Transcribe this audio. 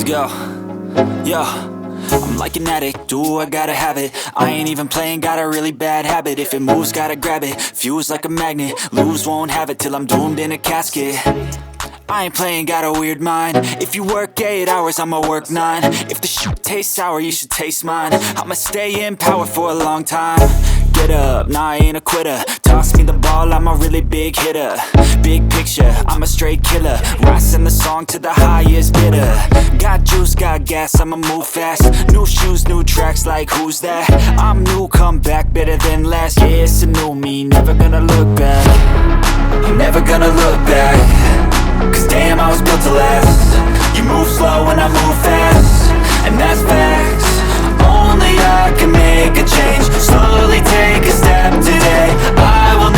Let's go. Yo, I'm like an addict, do I gotta have it. I ain't even playing, got a really bad habit. If it moves, gotta grab it, fuse like a magnet. Lose, won't have it till I'm doomed in a casket. I ain't playing, got a weird mind. If you work 8 hours, I'ma work 9. If the shit tastes sour, you should taste mine. I'ma stay in power for a long time. Get up, nah, I ain't a quitter. Toss me the ball, I'm a really big hitter. Big picture, I'm a straight killer. Rising the song to the highest bidder. Got juice, got gas, I'ma move fast. New shoes, new tracks, like who's that? I'm new, come back, better than last. Yeah, it's a new me, never gonna look back. I'm never gonna look back. Cause damn, I was built to last. You move slow and I move fast, and that's facts. Only I can make a change. Slowly take a step today. I will